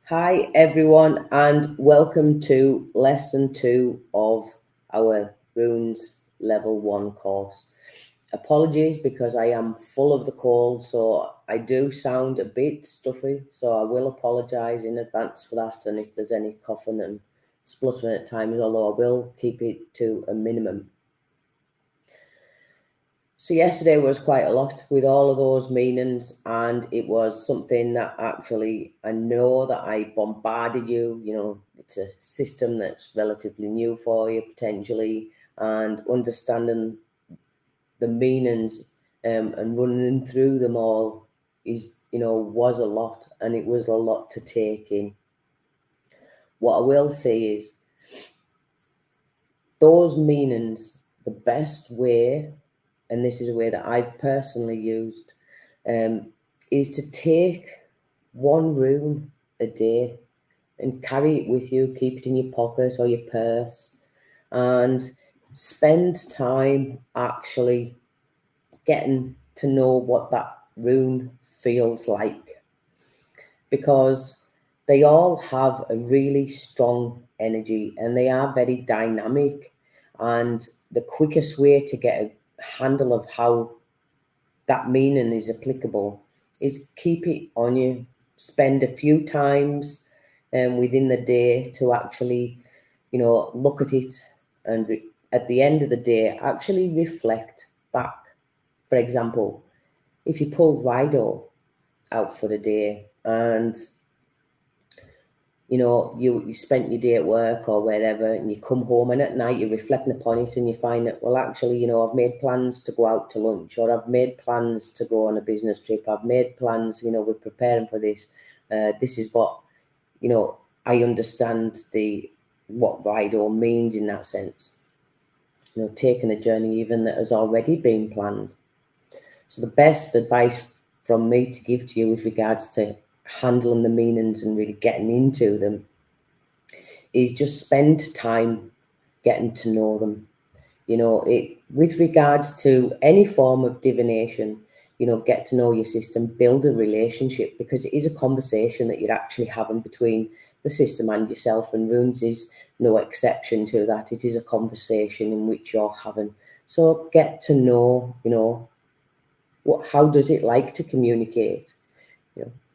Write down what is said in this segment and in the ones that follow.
Hi everyone, and welcome to lesson 2 of our Runes level 1 course. Apologies because I am full of the cold, so I do sound a bit stuffy, so I will apologise in advance for that, and if there's any coughing and spluttering at times, although I will keep it to a minimum. So yesterday was quite a lot with all of those meanings, and it was something that actually I know that I bombarded you. It's a system that's relatively new for you potentially, and understanding the meanings and running through them all was a lot, and it was a lot to take in. What I will say is those meanings, the best way, and this is a way that I've personally used, is to take one rune a day and carry it with you, keep it in your pocket or your purse, and spend time actually getting to know what that rune feels like, because they all have a really strong energy and they are very dynamic, and the quickest way to get a handle of how that meaning is applicable is keep it on you. Spend a few times within the day to actually look at it, and at the end of the day actually reflect back. For example, if you pull Rido out for the day and you spent your day at work or wherever, and you come home and at night you're reflecting upon it and you find that, well, actually, I've made plans to go out to lunch, or I've made plans to go on a business trip. I've made plans, we're preparing for this. This is what, I understand what Rido means in that sense. Taking a journey even that has already been planned. So the best advice from me to give to you with regards to handling the meanings and really getting into them is just spend time getting to know them. With regards to any form of divination, get to know your system, build a relationship, because it is a conversation that you're actually having between the system and yourself, and runes is no exception to that. It is a conversation in which you're having. So get to know, how does it like to communicate?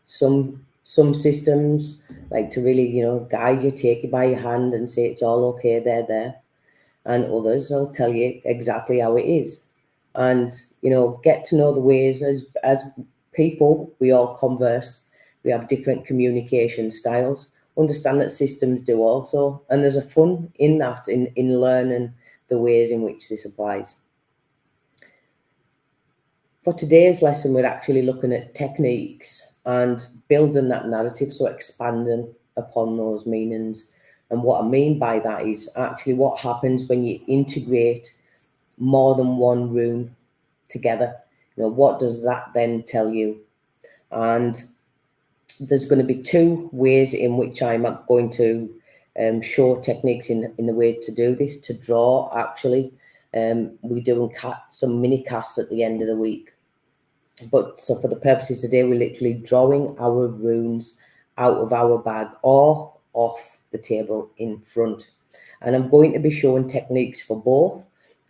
Some systems like to really, guide you, take you by your hand and say it's all okay, there. And others will tell you exactly how it is. And, get to know the ways as people, we all converse. We have different communication styles. Understand that systems do also. And there's a fun in that, in learning the ways in which this applies. For today's lesson, we're actually looking at techniques and building that narrative, so expanding upon those meanings. And what I mean by that is actually what happens when you integrate more than one rune together. What does that then tell you? And there's going to be two ways in which I'm going to show techniques in the ways to do this. To draw, actually, we're doing some mini casts at the end of the week. But so for the purposes today, we're literally drawing our runes out of our bag or off the table in front. And I'm going to be showing techniques for both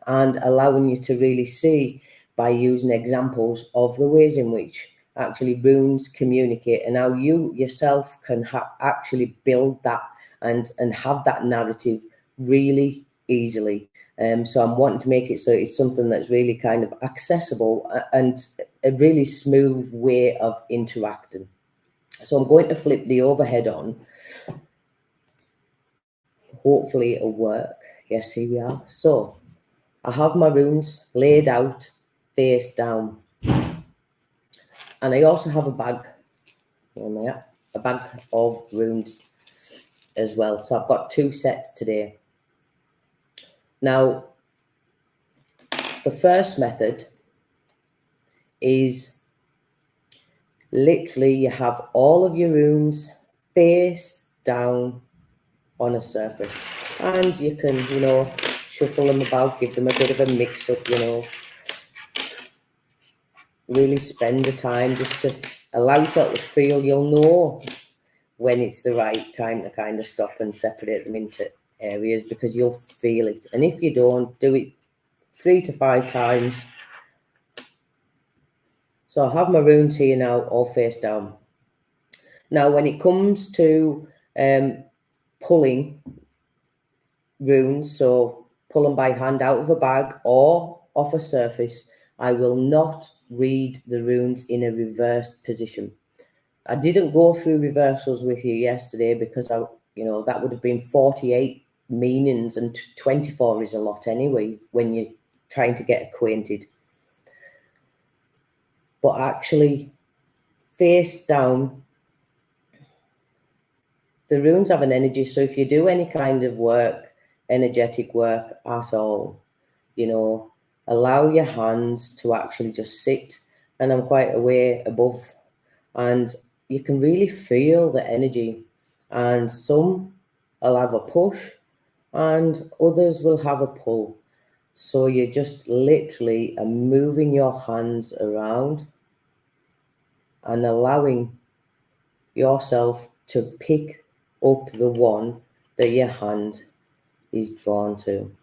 and allowing you to really see by using examples of the ways in which actually runes communicate, and how you yourself can actually build that and have that narrative really easily. So I'm wanting to make it so it's something that's really kind of accessible and a really smooth way of interacting. So I'm going to flip the overhead on. Hopefully it'll work. Yes, here we are. So I have my runes laid out face down. And I also have a bag of runes as well. So I've got two sets today. Now, the first method is literally you have all of your runes face down on a surface, and you can, shuffle them about, give them a bit of a mix up, really spend the time just to allow yourself to feel. You'll know when it's the right time to kind of stop and separate them into areas, because you'll feel it. And if you don't, do it 3 to 5 times. So I have my runes here now, all face down. Now, when it comes to pulling runes, so pull them by hand out of a bag or off a surface, I will not read the runes in a reversed position. I didn't go through reversals with you yesterday because that would have been 48 meanings, and 24 is a lot anyway when you're trying to get acquainted. But actually, face down, the runes have an energy. So if you do any kind of work, energetic work at all, allow your hands to actually just sit, and I'm quite aware above, and you can really feel the energy. And some will have a push and others will have a pull. So you just literally are moving your hands around and allowing yourself to pick up the one that your hand is drawn to.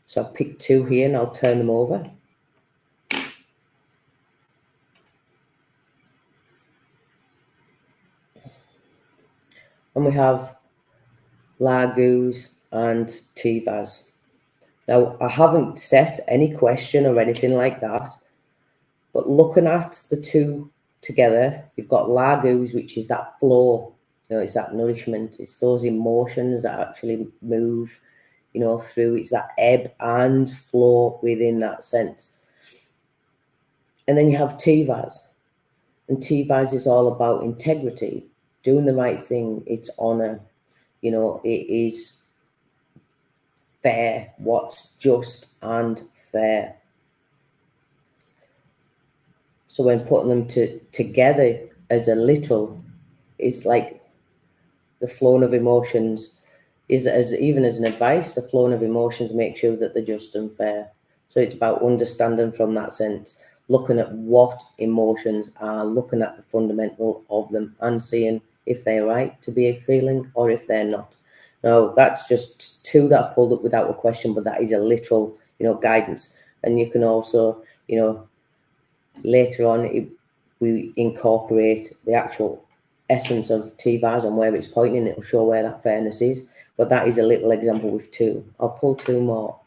So I've picked 2 here, and I'll turn them over. And we have Lagus and Tivas. Now, I haven't set any question or anything like that, but looking at the 2 together, you've got Lagus, which is that flow, it's that nourishment, it's those emotions that actually move, through, it's that ebb and flow within that sense. And then you have Tivas, and Tivas is all about integrity, doing the right thing, it's honor, it is fair, what's just and fair. So when putting them together as a literal, it's like the flowing of emotions is even as an advice, the flowing of emotions make sure that they're just and fair. So it's about understanding from that sense, looking at what emotions are, looking at the fundamental of them and seeing if they're right to be a feeling or if they're not. Now, that's just 2 that I've pulled up without a question, but that is a literal, guidance. And you can also, later on, we incorporate the actual essence of Tivas and where it's pointing. It'll show where that fairness is. But that is a little example with 2. I'll pull 2 more.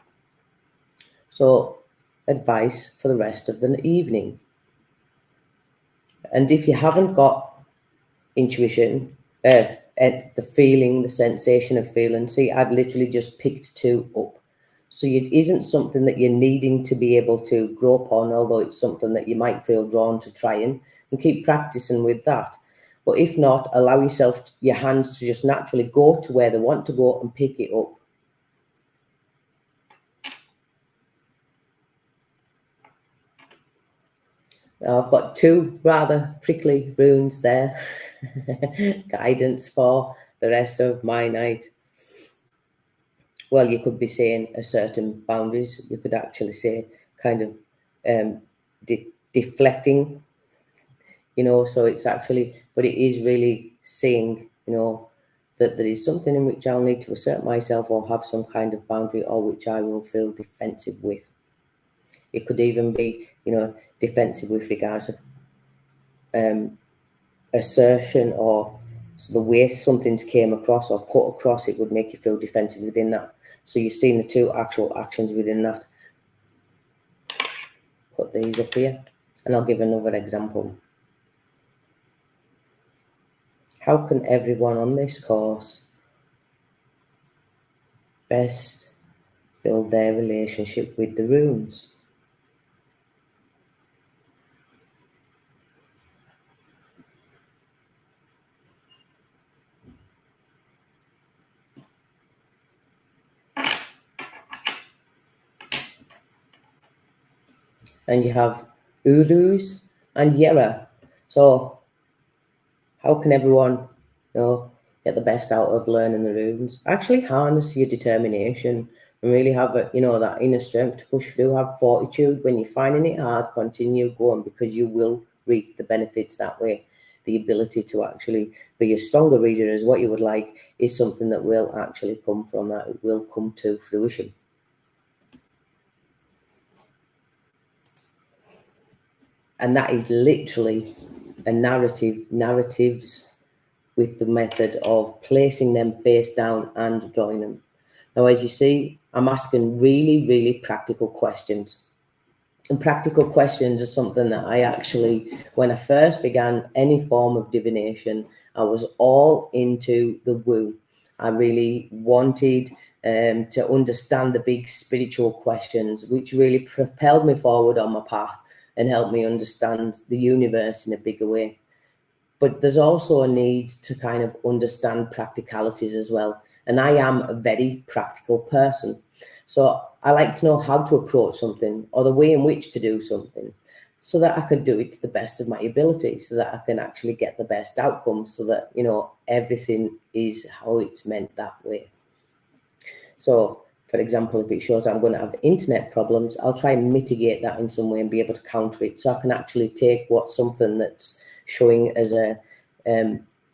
So, advice for the rest of the evening. And if you haven't got intuition, the feeling, the sensation of feeling, see, I've literally just picked 2 up. So it isn't something that you're needing to be able to grow upon, although it's something that you might feel drawn to try and keep practicing with that. But if not, allow yourself, your hands to just naturally go to where they want to go and pick it up. Now I've got 2 rather prickly runes there. Guidance for the rest of my night. Well, you could be saying a certain boundaries. You could actually say kind of deflecting, so it's actually, but it is really saying, that there is something in which I'll need to assert myself or have some kind of boundary, or which I will feel defensive with. It could even be, defensive with regards to assertion, or the way something's came across or put across, it would make you feel defensive within that. So you're seeing the 2 actual actions within that. Put these up here, and I'll give another example. How can everyone on this course best build their relationship with the runes? And you have Urus and Yera. So how can everyone, get the best out of learning the runes? Actually harness your determination and really have that inner strength to push through, have fortitude. When you're finding it hard, continue going, because you will reap the benefits that way. The ability to actually be a stronger reader is what you would like is something that will actually come from that. It will come to fruition. And that is literally a narratives with the method of placing them face down and drawing them. Now, as you see, I'm asking really, really practical questions. And practical questions are something that I actually, when I first began any form of divination, I was all into the woo. I really wanted to understand the big spiritual questions, which really propelled me forward on my path and helped me understand the universe in a bigger way. But there's also a need to kind of understand practicalities as well. And I am a very practical person. So I like to know how to approach something or the way in which to do something so that I could do it to the best of my ability, so that I can actually get the best outcome, so that, you know, everything is how it's meant that way. So, for example, if it shows I'm going to have internet problems, I'll try and mitigate that in some way and be able to counter it. So I can actually take what's something that's showing as a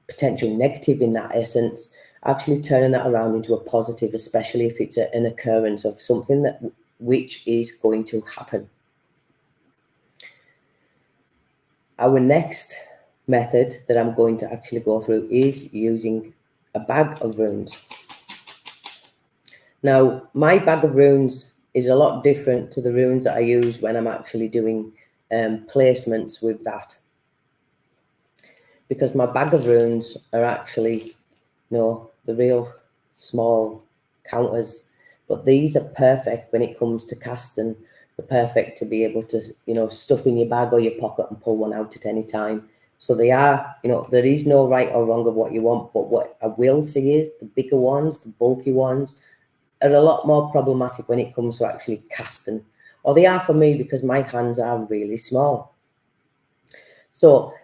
potential negative in that essence, actually turning that around into a positive, especially if it's an occurrence of something that which is going to happen. Our next method that I'm going to actually go through is using a bag of runes. Now, my bag of runes is a lot different to the runes that I use when I'm actually doing placements with that. Because my bag of runes are actually, you know, the real small counters. But these are perfect when it comes to casting. They're perfect to be able to, you know, stuff in your bag or your pocket and pull one out at any time. So they are, you know, there is no right or wrong of what you want. But what I will say is the bigger ones, the bulky ones, are a lot more problematic when it comes to actually casting. Or they are for me because my hands are really small. So,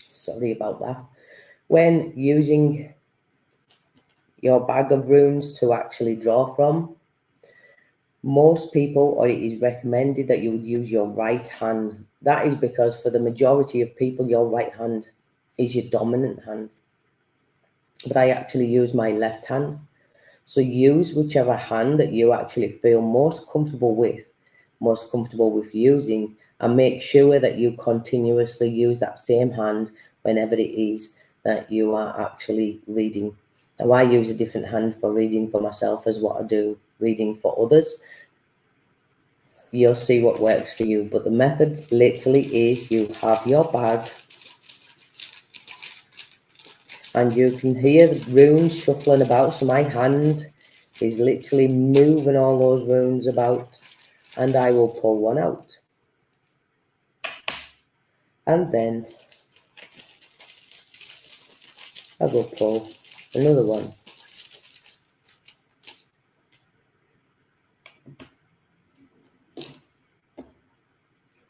sorry about that. When using your bag of runes to actually draw from, most people, or it is recommended that you would use your right hand. That is because for the majority of people, your right hand is your dominant hand. But I actually use my left hand. So use whichever hand that you actually feel most comfortable with using, and make sure that you continuously use that same hand whenever it is that you are actually reading. Now, I use a different hand for reading for myself as what I do reading for others. You'll see what works for you, but the method literally is you have your bag and you can hear the runes shuffling about. So my hand is literally moving all those runes about, and I will pull one out. And then I will pull another one.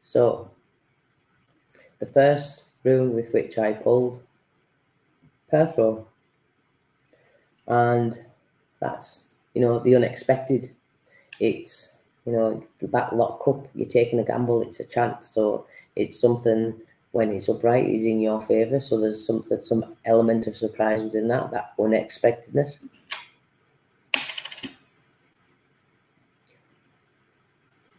So the first rune with which I pulled, Perthrow. And that's, you know, the unexpected. It's, you know, that lock up, you're taking a gamble, it's a chance. So it's something, when it's upright, is in your favour. So there's some element of surprise within that unexpectedness.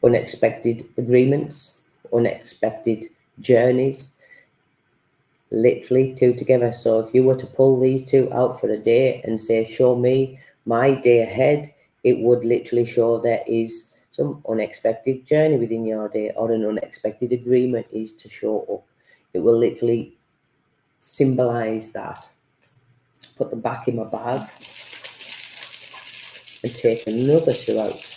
Unexpected agreements, unexpected journeys, literally two together. So if you were to pull these two out for a day and say, show me my day ahead, it would literally show there is some unexpected journey within your day, or an unexpected agreement is to show up. It will literally symbolize that. Put them back in my bag and take another two out.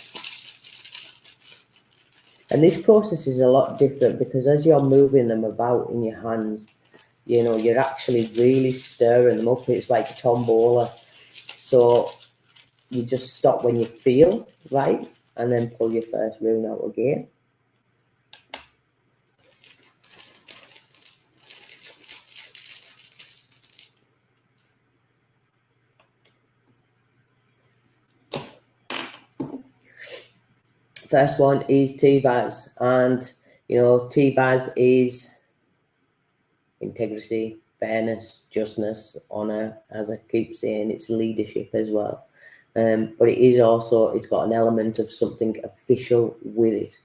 And this process is a lot different because as you're moving them about in your hands, you know, you're actually really stirring them up. It's like a tombola. So you just stop when you feel right and then pull your first rune out again. First one is Tivas, and TVAS is integrity, fairness, justness, honour. As I keep saying, it's leadership as well. But it is also, it's got an element of something official with it.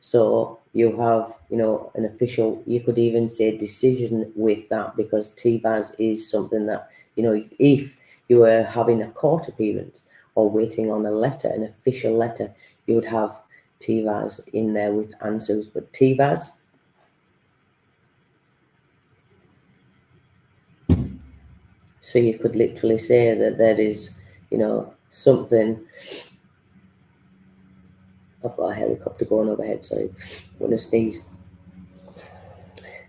So you have, an official, you could even say decision with that, because TVAS is something that, if you were having a court appearance or waiting on a letter, an official letter, you would have TVAS in there with answers. But TVAS, so you could literally say that there is, something. I've got a helicopter going overhead, sorry, I'm going to sneeze.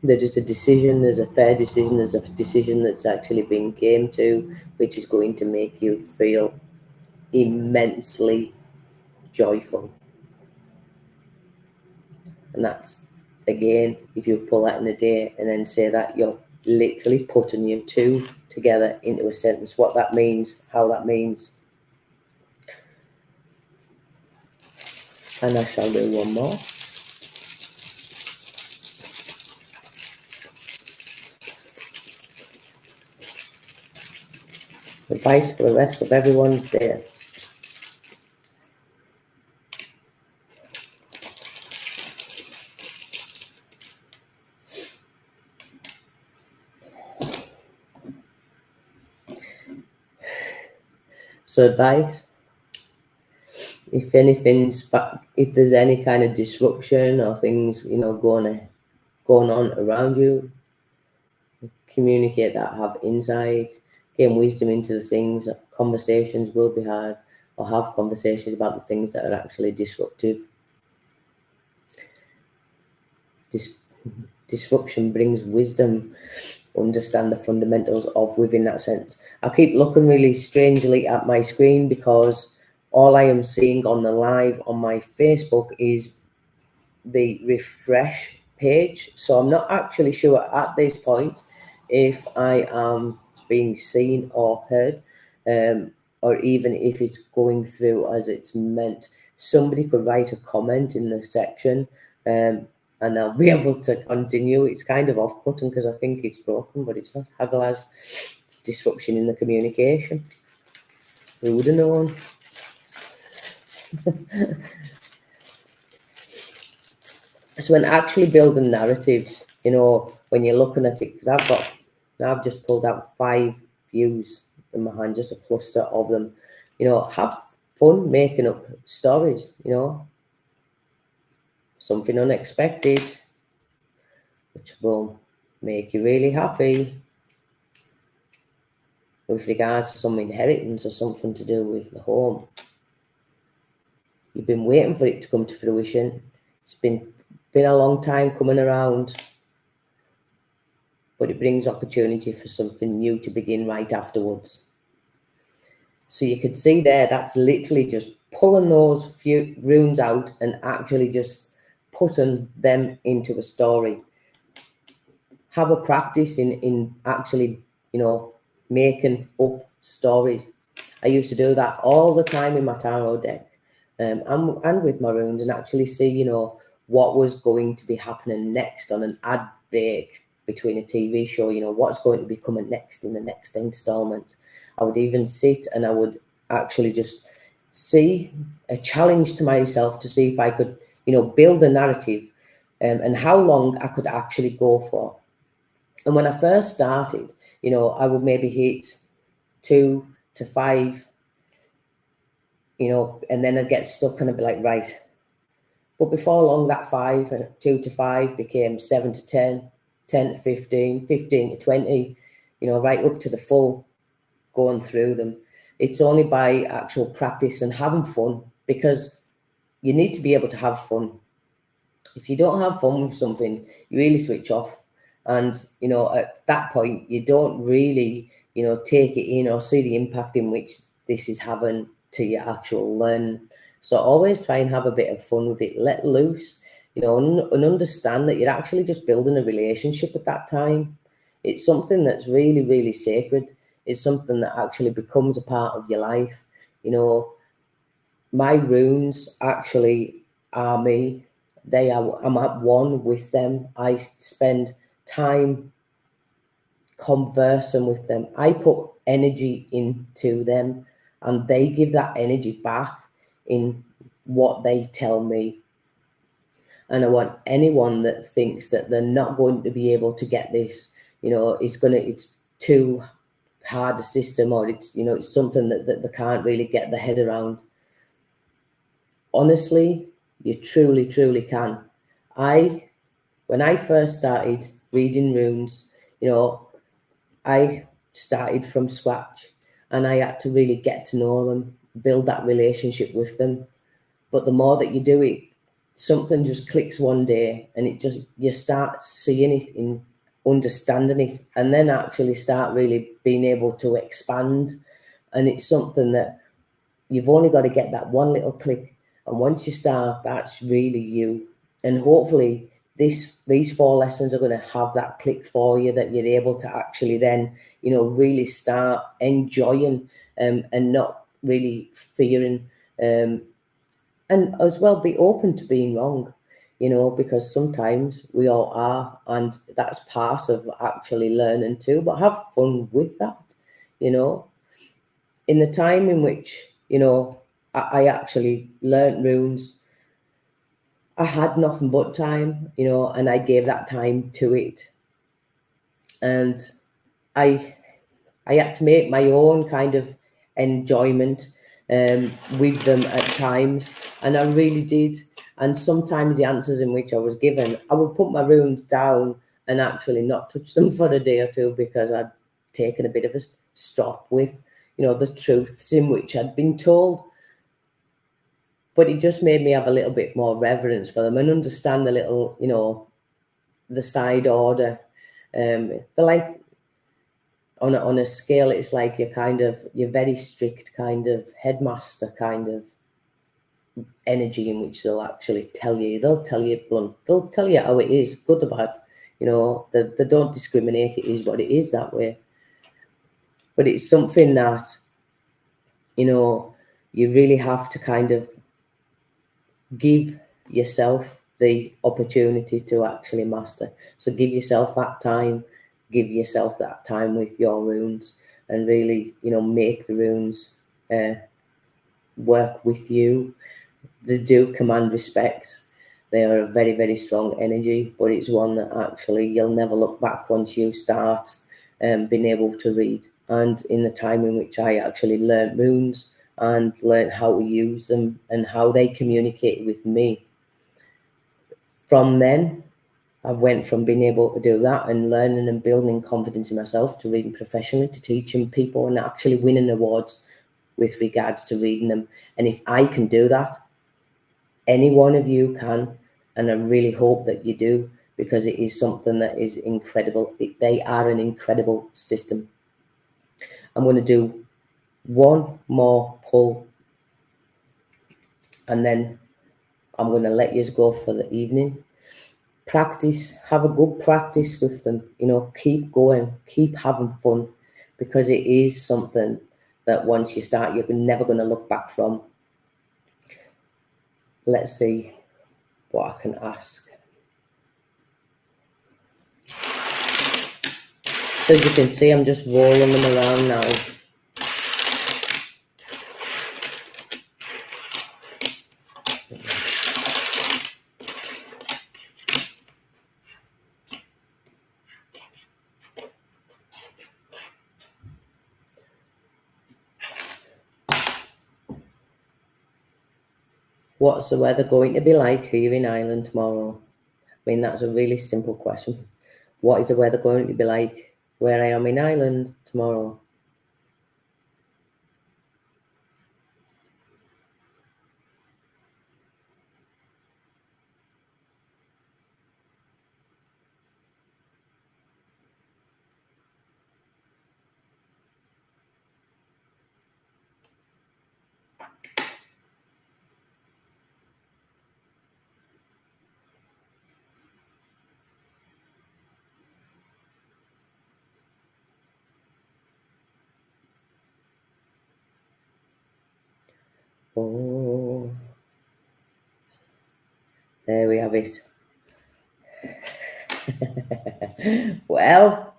There is a decision, there's a fair decision, there's a decision that's actually been came to, which is going to make you feel immensely joyful. And that's, again, if you pull that in a day and then say that, you're literally putting your two together into a sentence, what that means, how that means. And I shall do one more. Advice for the rest of everyone's day. So advice, if anything's, if there's any kind of disruption or things, going on around you, communicate that, have insight, gain wisdom into the things. Conversations will be had, or have conversations about the things that are actually disruptive. Disruption brings wisdom. Understand the fundamentals of within that sense. I keep looking really strangely at my screen because all I am seeing on the live on my Facebook is the refresh page. So I'm not actually sure at this point if I am being seen or heard, or even if it's going through as it's meant. Somebody could write a comment in the section, and I'll be able to continue. It's kind of off-putting because I think it's broken, but it's not. Haggle has disruption in the communication. Who would have known? So when actually building narratives, when you're looking at it, because I've just pulled out 5 views in my hand, just a cluster of them. Have fun making up stories, something unexpected, which will make you really happy with regards to some inheritance or something to do with the home. You've been waiting for it to come to fruition. It's been a long time coming around, but it brings opportunity for something new to begin right afterwards. So you could see there, that's literally just pulling those few runes out and actually just putting them into a story. Have a practice in actually, making up stories. I used to do that all the time in my tarot deck, and with my runes, and actually see, what was going to be happening next on an ad break between a TV show, what's going to be coming next in the next installment. I would even sit and I would actually just see a challenge to myself to see if I could, build a narrative, and how long I could actually go for. And when I first started, I would maybe hit 2 to 5, and then I'd get stuck and I'd be like, right. But before long, that 2 to 5 became 7 to 10, 10 to 15, 15 to 20, right up to the full, going through them. It's only by actual practice and having fun, because you need to be able to have fun. If you don't have fun with something, you really switch off. And, at that point, you don't really, take it in or see the impact in which this is having to your actual learn. So always try and have a bit of fun with it, let loose, and understand that you're actually just building a relationship at that time. It's something that's really, really sacred. It's something that actually becomes a part of your life. My runes actually are me. I'm at one with them. I spend time conversing with them. I put energy into them, and they give that energy back in what they tell me. And I want anyone that thinks that they're not going to be able to get this, it's too hard a system, or it's something that they can't really get their head around. Honestly, you truly, truly can. When I first started reading runes, I started from scratch, and I had to really get to know them, build that relationship with them. But the more that you do it, something just clicks one day, and you start seeing it, in understanding it, and then actually start really being able to expand. And it's something that you've only got to get that one little click, and once you start, that's really you. And hopefully these 4 lessons are going to have that click for you, that you're able to actually then really start enjoying, and not really fearing, and as well be open to being wrong, because sometimes we all are, and that's part of actually learning too. But have fun with that. In the time in which I actually learnt runes, I had nothing but time, and I gave that time to it, and I had to make my own kind of enjoyment with them at times, and I really did. And sometimes the answers in which I was given, I would put my runes down and actually not touch them for a day or two, because I'd taken a bit of a stop with, the truths in which I'd been told. But it just made me have a little bit more reverence for them and understand the little, the side order. They're like, on a scale, it's like you're very strict kind of headmaster kind of energy, in which they'll actually tell you blunt, they'll tell you how it is, good or bad. They don't discriminate. It is what it is, that way. But it's something that you really have to kind of give yourself the opportunity to actually master. So give yourself that time, with your runes, and really, make the runes work with you. They do command respect. They are a very, very strong energy, but it's one that actually you'll never look back once you start being able to read. And in the time in which I actually learnt runes and learnt how to use them and how they communicate with me, from then I've went from being able to do that and learning and building confidence in myself, to reading professionally, to teaching people, and actually winning awards with regards to reading them. And if I can do that, any one of you can, and I really hope that you do, because it is something that is incredible. They are an incredible system. I'm going to do one more pull, and then I'm going to let you go for the evening. Practice, have a good practice with them. Keep going, keep having fun, because it is something that once you start, you're never going to look back from. Let's see what I can ask. So as you can see, I'm just rolling them around now. What's the weather going to be like here in Ireland tomorrow? I mean, that's a really simple question. What is the weather going to be like where I am in Ireland tomorrow? Oh, There we have it. Well,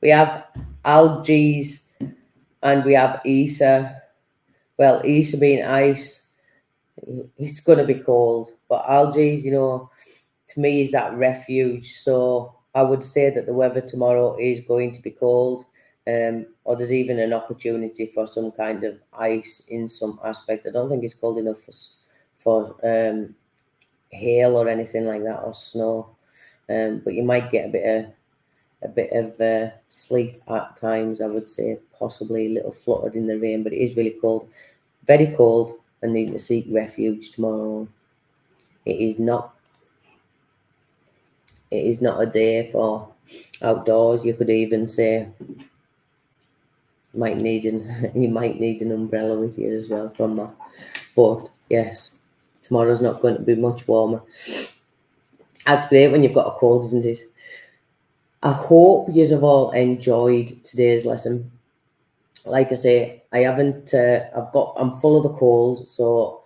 we have algaes and we have Isa. Well, Isa being ice, it's going to be cold. But algaes, to me, is that refuge. So I would say that the weather tomorrow is going to be cold. Or there's even an opportunity for some kind of ice in some aspect. I don't think it's cold enough for hail or anything like that, or snow. But you might get a bit of sleet at times. I would say possibly a little fluttered in the rain, but it is really cold, very cold, and need to seek refuge tomorrow. It is not a day for outdoors. You could even say you might need an umbrella with you as well from that. But yes, tomorrow's not going to be much warmer. That's great when you've got a cold, isn't it? I hope you have all enjoyed today's lesson. Like I say, I haven't. I'm full of the cold, so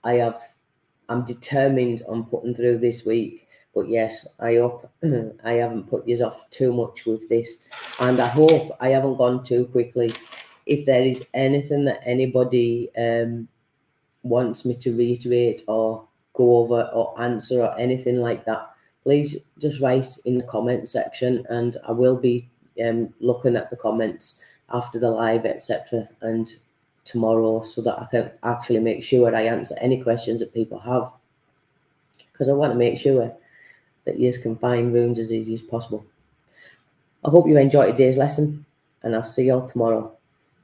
I'm determined on putting through this week. But yes, I hope I haven't put you off too much with this, and I hope I haven't gone too quickly. If there is anything that anybody wants me to reiterate or go over or answer or anything like that, please just write in the comment section, and I will be looking at the comments after the live, etc., and tomorrow, so that I can actually make sure I answer any questions that people have, because I want to make sure that you can find runes as easy as possible. I hope you enjoyed today's lesson, and I'll see you all tomorrow.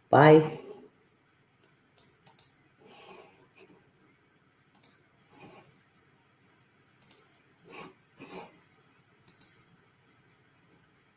Bye.